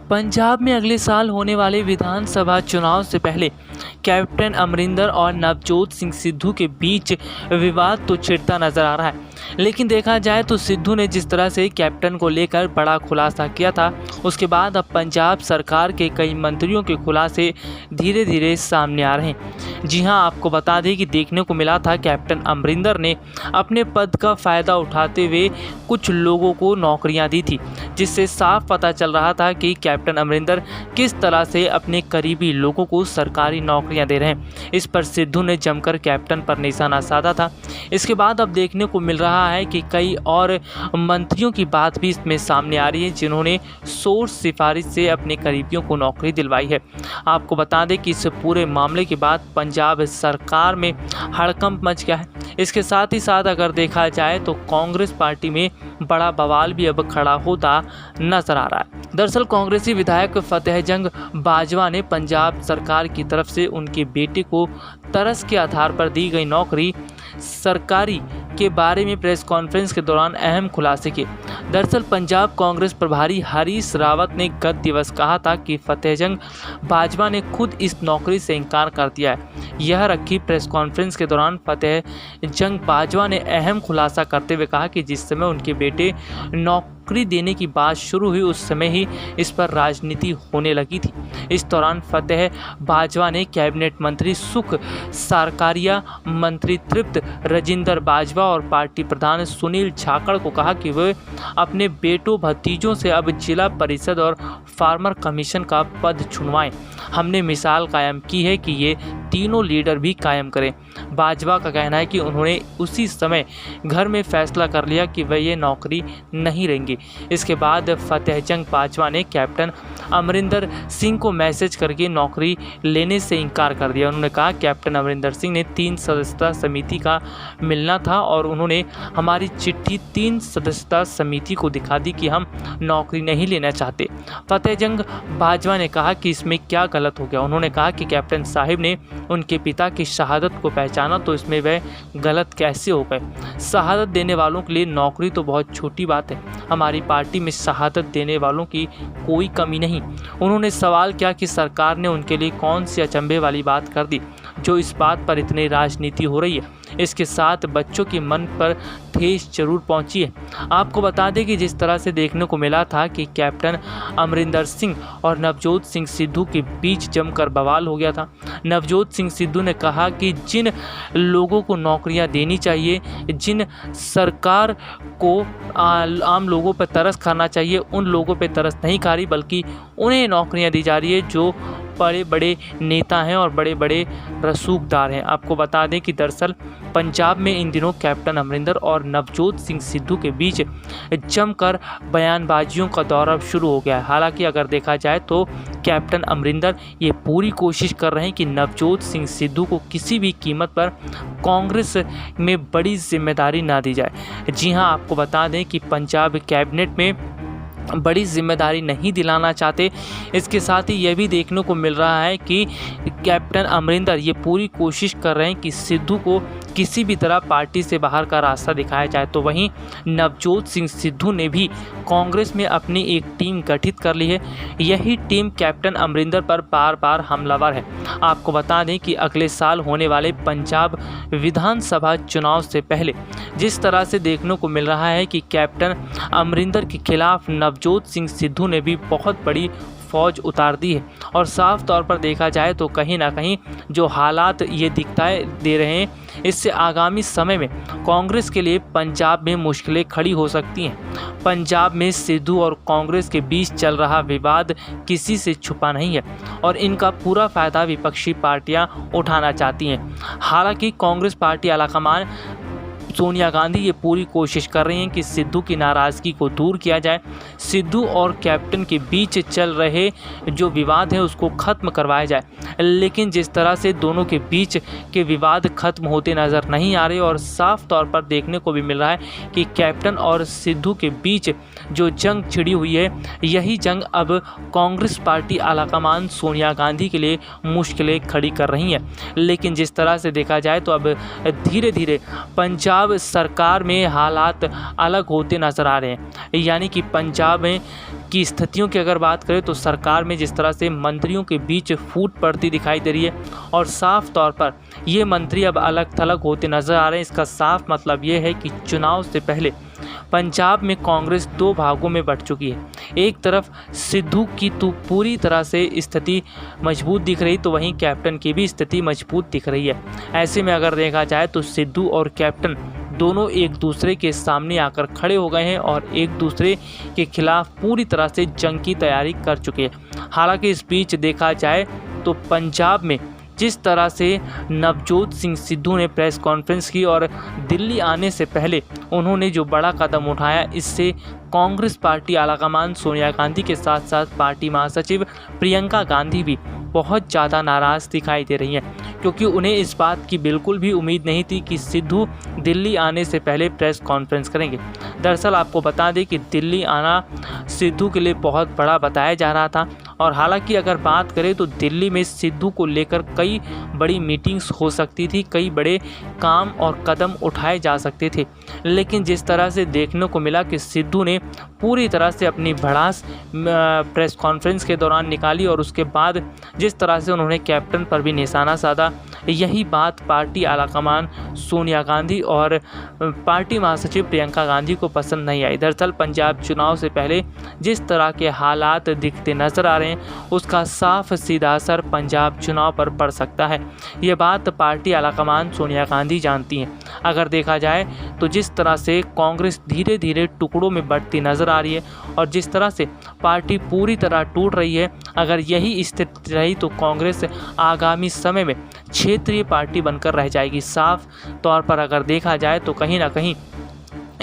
पंजाब में अगले साल होने वाले विधानसभा चुनाव से पहले कैप्टन अमरिंदर और नवजोत सिंह सिद्धू के बीच विवाद तो छिड़ता नजर आ रहा है। लेकिन देखा जाए तो सिद्धू ने जिस तरह से कैप्टन को लेकर बड़ा खुलासा किया था, उसके बाद अब पंजाब सरकार के कई मंत्रियों के खुलासे धीरे धीरे सामने आ रहे हैं। जी हां, आपको बता दें कि देखने को मिला था कैप्टन अमरिंदर ने अपने पद का फ़ायदा उठाते हुए कुछ लोगों को नौकरियां दी थी, जिससे साफ पता चल रहा था कि कैप्टन अमरिंदर किस तरह से अपने करीबी लोगों को सरकारी नौकरियां दे रहे हैं। इस पर सिद्धू ने जमकर कैप्टन पर निशाना साधा था। इसके बाद अब देखने को मिल रहा है कि कई और मंत्रियों की बात भी इसमें सामने आ रही है, जिन्होंने सोर्स सिफारिश से अपने करीबियों को नौकरी दिलवाई है। आपको बता दें कि इस पूरे मामले के बाद पंजाब सरकार में हड़कंप मच गया है। इसके साथ ही साथ अगर देखा जाए तो कांग्रेस पार्टी में बड़ा बवाल भी अब खड़ा होता नजर आ रहा है। दरअसल कांग्रेसी विधायक फतेहजंग बाजवा ने पंजाब सरकार की तरफ से उनके बेटे को तरस के आधार पर दी गई नौकरी सरकारी के बारे में प्रेस कॉन्फ्रेंस के दौरान अहम खुलासे किए। दरअसल पंजाब कांग्रेस प्रभारी हरीश रावत ने गत दिवस कहा था कि फतेहजंग बाजवा ने खुद इस नौकरी से इनकार कर दिया है। यह रखी प्रेस कॉन्फ्रेंस के दौरान फतेहजंग बाजवा ने अहम खुलासा करते हुए कहा कि जिस समय उनके बेटे नौकरी देने की बात शुरू हुई, उस समय ही इस पर राजनीति होने लगी थी। इस दौरान फतेह बाजवा ने कैबिनेट मंत्री सुख सारकारिया, मंत्री तृप्त रजिंदर बाजवा और पार्टी प्रधान सुनील छाकड़ को कहा कि वे अपने बेटों भतीजों से अब जिला परिषद और फार्मर कमीशन का पद चुनवाएं। हमने मिसाल कायम की है कि ये तीनों लीडर भी कायम करें। बाजवा का कहना है कि उन्होंने उसी समय घर में फैसला कर लिया कि वह ये नौकरी नहीं रहेंगे। इसके बाद फतेहजंग बाजवा ने कैप्टन अमरिंदर सिंह को मैसेज करके नौकरी लेने से इनकार कर दिया। उन्होंने कहा कैप्टन अमरिंदर सिंह ने 3 सदस्यता समिति का मिलना था और उन्होंने हमारी चिट्ठी 3 सदस्यता समिति को दिखा दी कि हम नौकरी नहीं लेना चाहते। फतेहजंग बाजवा ने कहा कि इसमें क्या गलत हो गया। उन्होंने कहा कि कैप्टन साहिब ने उनके पिता की शहादत को पहचाना तो इसमें वह गलत कैसे हो गए। शहादत देने वालों के लिए नौकरी तो बहुत छोटी बात है। हमारी पार्टी में शहादत देने वालों की कोई कमी नहीं। उन्होंने सवाल किया कि सरकार ने उनके लिए कौन सी अचंभे वाली बात कर दी जो इस बात पर इतनी राजनीति हो रही है। इसके साथ बच्चों के मन पर ठेस जरूर पहुंची है। आपको बता दें कि जिस तरह से देखने को मिला था कि कैप्टन अमरिंदर सिंह और नवजोत सिंह सिद्धू के बीच जमकर बवाल हो गया था। नवजोत सिंह सिद्धू ने कहा कि जिन लोगों को नौकरियां देनी चाहिए, जिन सरकार को आम लोगों पर तरस खाना चाहिए, उन लोगों पर तरस नहीं खा रही, बल्कि उन्हें नौकरियां दी जा रही है जो बड़े बड़े नेता हैं और बड़े बड़े रसूखदार हैं। आपको बता दें कि दरअसल पंजाब में इन दिनों कैप्टन अमरिंदर और नवजोत सिंह सिद्धू के बीच जमकर बयानबाजियों का दौर अब शुरू हो गया है। हालांकि अगर देखा जाए तो कैप्टन अमरिंदर ये पूरी कोशिश कर रहे हैं कि नवजोत सिंह सिद्धू को किसी भी कीमत पर कांग्रेस में बड़ी जिम्मेदारी ना दी जाए। जी हाँ, आपको बता दें कि पंजाब कैबिनेट में बड़ी जिम्मेदारी नहीं दिलाना चाहते। इसके साथ ही यह भी देखने को मिल रहा है कि कैप्टन अमरिंदर ये पूरी कोशिश कर रहे हैं कि सिद्धू को किसी भी तरह पार्टी से बाहर का रास्ता दिखाया जाए। तो वहीं नवजोत सिंह सिद्धू ने भी कांग्रेस में अपनी एक टीम गठित कर ली है। यही टीम कैप्टन अमरिंदर पर बार बार हमलावर है। आपको बता दें कि अगले साल होने वाले पंजाब विधानसभा चुनाव से पहले जिस तरह से देखने को मिल रहा है कि कैप्टन अमरिंदर के खिलाफ नवजोत सिंह सिद्धू ने भी बहुत बड़ी फौज उतार दी है और साफ तौर पर देखा जाए तो कहीं ना कहीं जो हालात ये दिखाई दे रहे हैं, इससे आगामी समय में कांग्रेस के लिए पंजाब में मुश्किलें खड़ी हो सकती हैं। पंजाब में सिद्धू और कांग्रेस के बीच चल रहा विवाद किसी से छुपा नहीं है और इनका पूरा फायदा विपक्षी पार्टियां उठाना चाहती हैं। हालांकि कांग्रेस पार्टी आलाकमान सोनिया गांधी ये पूरी कोशिश कर रही हैं कि सिद्धू की नाराज़गी को दूर किया जाए, सिद्धू और कैप्टन के बीच चल रहे जो विवाद है उसको ख़त्म करवाया जाए। लेकिन जिस तरह से दोनों के बीच के विवाद ख़त्म होते नज़र नहीं आ रहे और साफ तौर पर देखने को भी मिल रहा है कि कैप्टन और सिद्धू के बीच जो जंग छिड़ी हुई है, यही जंग अब कांग्रेस पार्टी आलाकमान सोनिया गांधी के लिए मुश्किलें खड़ी कर रही हैं। लेकिन जिस तरह से देखा जाए तो अब धीरे धीरे पंजाब अब सरकार में हालात अलग होते नज़र आ रहे हैं। यानी कि पंजाब में की स्थितियों की अगर बात करें तो सरकार में जिस तरह से मंत्रियों के बीच फूट पड़ती दिखाई दे रही है और साफ तौर पर ये मंत्री अब अलग थलग होते नज़र आ रहे हैं। इसका साफ मतलब ये है कि चुनाव से पहले पंजाब में कांग्रेस दो भागों में बंट चुकी है। एक तरफ सिद्धू की तो पूरी तरह से स्थिति मजबूत दिख रही, तो वहीं कैप्टन की भी स्थिति मजबूत दिख रही है। ऐसे में अगर देखा जाए तो सिद्धू और कैप्टन दोनों एक दूसरे के सामने आकर खड़े हो गए हैं और एक दूसरे के खिलाफ पूरी तरह से जंग की तैयारी कर चुके हैं। हालांकि इस बीच देखा जाए तो पंजाब में जिस तरह से नवजोत सिंह सिद्धू ने प्रेस कॉन्फ्रेंस की और दिल्ली आने से पहले उन्होंने जो बड़ा कदम उठाया, इससे कांग्रेस पार्टी आलाकमान सोनिया गांधी के साथ साथ पार्टी महासचिव प्रियंका गांधी भी बहुत ज़्यादा नाराज़ दिखाई दे रही हैं, क्योंकि उन्हें इस बात की बिल्कुल भी उम्मीद नहीं थी कि सिद्धू दिल्ली आने से पहले प्रेस कॉन्फ्रेंस करेंगे। दरअसल आपको बता दें कि दिल्ली आना सिद्धू के लिए बहुत बड़ा बताया जा रहा था और हालांकि अगर बात करें तो दिल्ली में सिद्धू को लेकर कई बड़ी मीटिंग्स हो सकती थी, कई बड़े काम और कदम उठाए जा सकते थे, लेकिन जिस तरह से देखने को मिला कि सिद्धू ने पूरी तरह से अपनी भड़ास प्रेस कॉन्फ्रेंस के दौरान निकाली और उसके बाद जिस तरह से उन्होंने कैप्टन पर भी निशाना साधा, यही बात पार्टी आलाकमान सोनिया गांधी और पार्टी महासचिव प्रियंका गांधी को पसंद नहीं आई। दरअसल पंजाब चुनाव से पहले जिस तरह के हालात दिखते नजर आ रहे हैं, उसका साफ सीधा असर पंजाब चुनाव पर पड़ सकता है। ये बात पार्टी आलाकमान सोनिया गांधी जानती हैं। अगर देखा जाए तो जिस तरह से कांग्रेस धीरे धीरे टुकड़ों में बढ़ती नजर आ रही है और जिस तरह से पार्टी पूरी तरह टूट रही है, अगर यही स्थिति रही तो कांग्रेस आगामी समय में क्षेत्रीय पार्टी बनकर रह जाएगी। साफ तौर पर अगर देखा जाए तो कहीं ना कहीं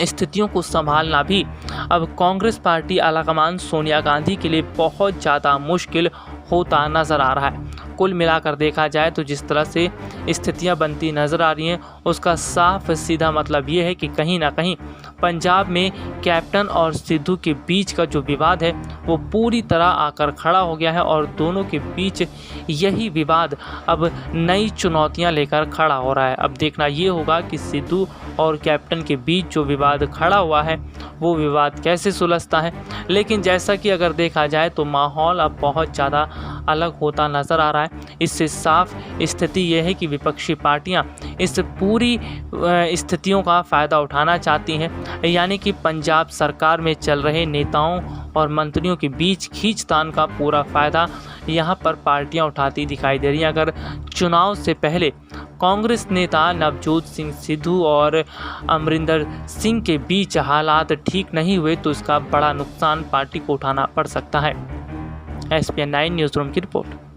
स्थितियों को संभालना भी अब कांग्रेस पार्टी आलाकमान सोनिया गांधी के लिए बहुत ज़्यादा मुश्किल होता नज़र आ रहा है। कुल मिलाकर देखा जाए तो जिस तरह से स्थितियां बनती नज़र आ रही हैं, उसका साफ सीधा मतलब ये है कि कहीं ना कहीं पंजाब में कैप्टन और सिद्धू के बीच का जो विवाद है वो पूरी तरह आकर खड़ा हो गया है और दोनों के बीच यही विवाद अब नई चुनौतियां लेकर खड़ा हो रहा है। अब देखना ये होगा कि सिद्धू और कैप्टन के बीच जो विवाद खड़ा हुआ है वो विवाद कैसे सुलझता है। लेकिन जैसा कि अगर देखा जाए तो माहौल अब बहुत ज़्यादा अलग होता नज़र आ रहा है। इससे साफ स्थिति यह है कि विपक्षी पार्टियां इस पूरी स्थितियों का फ़ायदा उठाना चाहती हैं, यानी कि पंजाब सरकार में चल रहे नेताओं और मंत्रियों के बीच खींचतान का पूरा फ़ायदा यहां पर पार्टियां उठाती दिखाई दे रही हैं। अगर चुनाव से पहले कांग्रेस नेता नवजोत सिंह सिद्धू और अमरिंदर सिंह के बीच हालात ठीक नहीं हुए तो इसका बड़ा नुकसान पार्टी को उठाना पड़ सकता है। SPN 9 न्यूज़ रूम की रिपोर्ट।